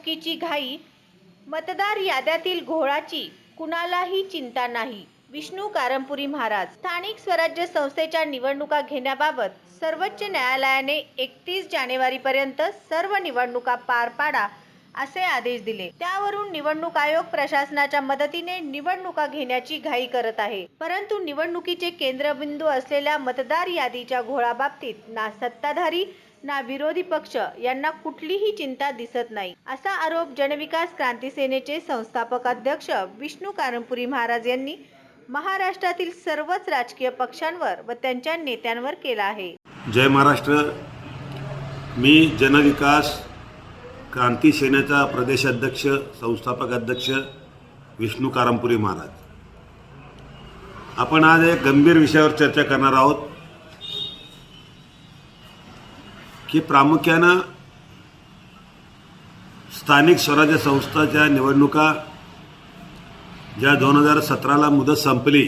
निवडणुकीची घाई, मतदार याद्यातील घोळाची कुणालाही चिंता नाही. विष्णू कारंपुरी महाराज. स्थानिक स्वराज्य संस्थेच्या निवडणुका घेण्याबाबत सर्वोच्च न्यायालयाने 31 जानेवारीपर्यंत सर्व निवडणुका पार पाडा असे आदेश दिले. त्यावरून निवडणूक आयोग प्रशासनाच्या मदतीने निवडणुका घेण्याची घाई करत आहे. परंतु निवडणुकीचे केंद्रबिंदू असलेल्या मतदार यादीच्या घोळाबाबतीत ना सत्ताधारी ना विरोधी पक्ष यांना कुठलीही चिंता दिसत नाही, असा आरोप जनविकास क्रांती सेनेचे संस्थापक अध्यक्ष विष्णू कारंपुरी महाराज यांनी महाराष्ट्रातील सर्वच राजकीय पक्षांवर व त्यांच्या नेत्यांवर केला आहे. जय महाराष्ट्र. मी जनविकास क्रांती सेनेचा प्रदेशाध्यक्ष संस्थापक अध्यक्ष विष्णू कारंपुरी महाराज. आपण आज एक गंभीर विषयावर चर्चा करणार आहोत की प्रामुख्यानं स्थानिक स्वराज्य संस्थांच्या निवडणुका ज्या 2017ला मुदत संपली,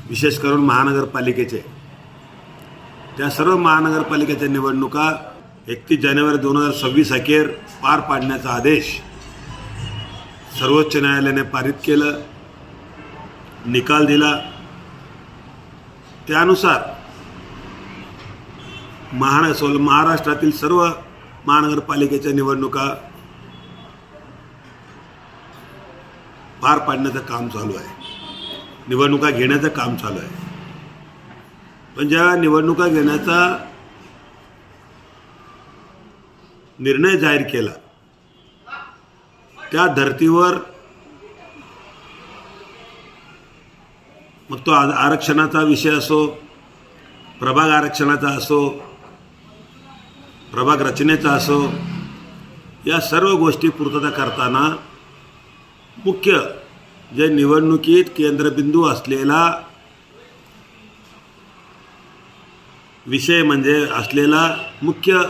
विशेष करून महानगरपालिकेचे, त्या सर्व महानगरपालिकेच्या निवडणुका 31 जानेवारी 2026 अखेर पार पाडण्याचा आदेश सर्वोच्च न्यायालयाने पारित केलं, निकाल दिला. त्यानुसार महाराष्ट्रातील सर्व महानगरपालिकेच्या निवडणुका पार पाडण्याचं काम चालू आहे, निवडणुका घेण्याचं काम चालू आहे. पण ज्या निवडणुका घेण्याचा निर्णय जाहीर केला त्या धर्तीवर मग तो आरक्षणाचा विषय असो, प्रभाग आरक्षणाचा असो, प्रभाग रचनेचा असो, या सर्व गोष्टी पूर्तता करताना मुख्य जे निवडणुकीत केंद्रबिंदू असलेला विषय म्हणजे असलेला मुख्य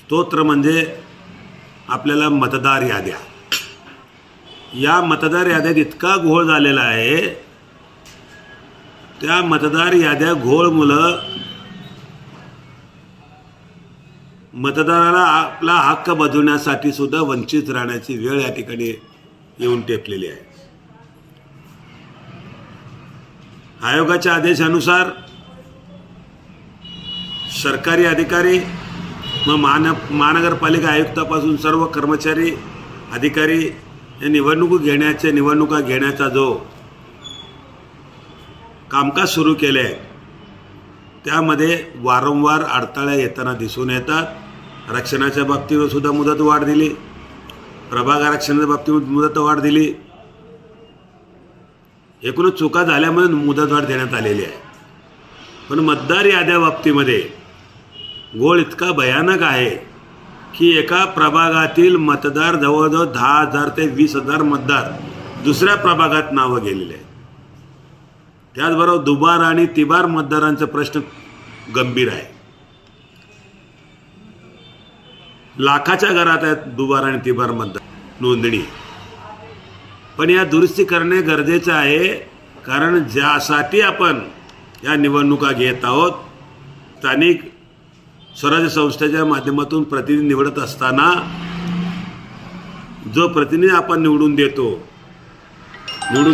स्तोत्र म्हणजे आपल्याला मतदार याद्या. या मतदार याद्यात इतका घोळ झालेला आहे, त्या मतदार याद्या घोळमुळं मतदाराला आपला हक्क बजावण्यासाठी सुद्धा वंचित राहण्याची वेळ या ठिकाणी येऊन टेपलेली आहे. आयोगाच्या आदेशानुसार सरकारी अधिकारी व महानगरपालिका आयुक्तापासून सर्व कर्मचारी अधिकारी हे निवडणुका घेण्याचा जो कामकाज सुरू केले आहे त्यामध्ये वारंवार अडथळे येताना दिसून येतात. आरक्षणाच्या बाबतीवर सुद्धा मुदतवाढ दिली, प्रभाग आरक्षणाच्या बाबतीत मुदतवाढ दिली, एकूणच चुका झाल्यामुळे मुदतवाढ देण्यात आलेली आहे. पण मतदार याद्या बाबतीमध्ये घोळ इतका भयानक आहे की एका प्रभागातील मतदार जवळजवळ 10,000 ते 20,000 मतदार दुसऱ्या प्रभागात नावं गेलेले आहेत. त्याचबरोबर दुबार आणि तिबार मतदारांचा प्रश्न गंभीर आहे. लाखाच्या घरात आहेत दुबार आणि तिबार मतदार नोंदणी. पण या दुरुस्ती करणे गरजेचं आहे, कारण ज्यासाठी आपण या निवडणुका घेत आहोत, स्थानिक स्वराज्य संस्थेच्या माध्यमातून प्रतिनिधी निवडत असताना जो प्रतिनिधी आपण निवडून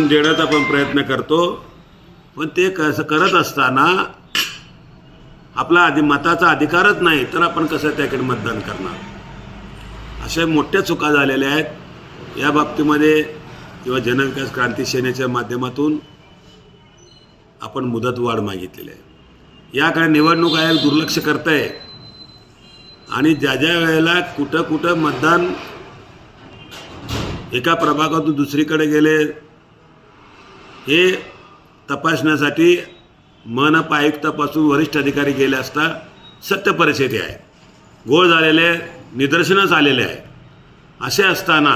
देण्याचा आपण प्रयत्न करतो, पण ते कसं करत असताना आपला मताचा अधिकारच नाही तर आपण कसं त्याकडे मतदान करणार. अशा मोठ्या चुका झालेल्या आहेत. या बाबतीमध्ये किंवा जनविकास क्रांती सेनेच्या माध्यमातून आपण मुदतवाढ मागितलेली आहे. याकडे निवडणूक आयोग दुर्लक्ष करत आहे आणि ज्या वेळेला कुठं मतदान एका प्रभागातून दुसरीकडे गेले हे तपासण्यासाठी मनपा आयुक्तापासून वरिष्ठ अधिकारी गेले असता सत्य परिस्थिती आहे. घोळ झालेले निदर्शनास आलेले आहे. असे असताना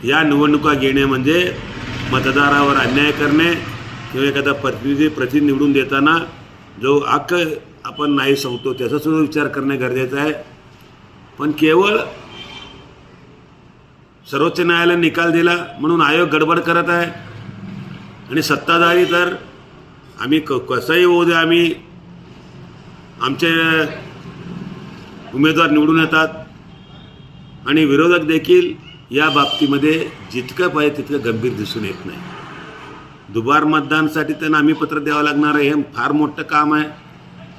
या निवडणुका घेणे म्हणजे मतदारावर अन्याय करणे किंवा एखादा प्रतिनिधी निवडून देताना जो हक्क आपण नाही सांगतो त्याचा सुद्धा विचार करणे गरजेचं आहे. पण केवळ सर्वोच्च न्यायालयाने निकाल दिला म्हणून आयोग गडबड करत आहे आणि सत्ताधारी तर आम्ही कसंही होऊ दे, आम्ही आमचे उमेदवार निवडून येतात आणि विरोधक देखील या बाबतीमध्ये जितकं पाहिजे तितकं गंभीर दिसून येत नाही. दुबार मतदानासाठी तर नामीपत्र द्यावं लागणार आहे, हे फार मोठं काम आहे.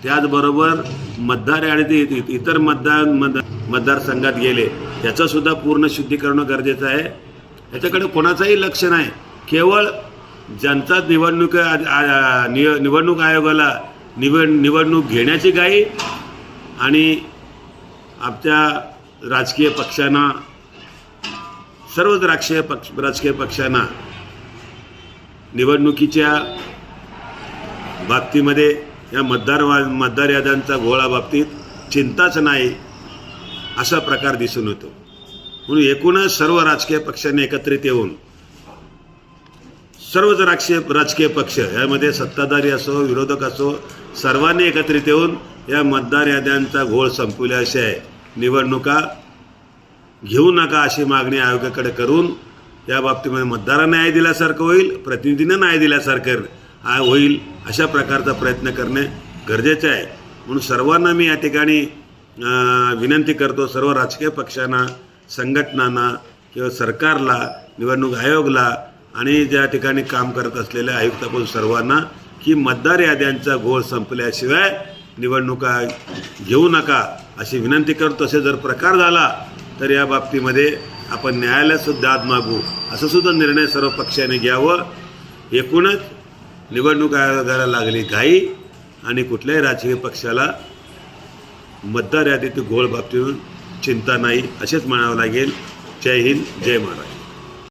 त्याचबरोबर मतदार आणि ते इतर मतदारसंघात गेले त्याचंसुद्धा पूर्ण शुद्धीकरण गरजेचं आहे. याच्याकडे कोणाचंही लक्ष नाही. केवळ जनता निवडणूक आयोगाला निवडणूक घेण्याची घाई आणि आमच्या राजकीय पक्षांना, सर्वच राजकीय पक्षांना निवडणुकीच्या बाबतीमध्ये या मतदार याद्यांचा घोळा बाबतीत चिंताच नाही असा प्रकार दिसून येतो. म्हणून एकूणच सर्व राजकीय पक्षांनी एकत्रित येऊन, सर्वच राजकीय पक्ष यामध्ये सत्ताधारी असो विरोधक असो, सर्वांनी एकत्रित येऊन या मतदार याद्यांचा घोळ संपवल्याशिवाय निवडणुका घेऊ नका अशी मागणी आयोगाकडे करून या बाबतीमध्ये मतदारांना न्याय दिल्यासारखं होईल, प्रतिनिधींना न्याय दिल्यासारखं होईल अशा प्रकारचा प्रयत्न करणे गरजेचे आहे. म्हणून सर्वांना मी या ठिकाणी विनंती करतो, सर्व राजकीय पक्षांना, संघटनांना किंवा सरकारला, निवडणूक आयोगाला आणि ज्या ठिकाणी काम करत असलेल्या आयुक्ताकडून सर्वांना की मतदार याद्यांचा घोळ संपल्याशिवाय निवडणुका घेऊ नका अशी विनंती करतो. तसे जर प्रकार झाला तर या बाबतीमध्ये आपण न्यायालयातसुद्धा दाद मागू असं सुद्धा निर्णय सर्व पक्षांनी घ्यावं. एकूणच निवडणूक आयोगाला लागली घाई आणि कुठल्याही राजकीय पक्षाला मतदार यादीतील घोळ बाबतीतून चिंता नाही असेच म्हणावं लागेल. जय हिंद, जय महाराष्ट्र.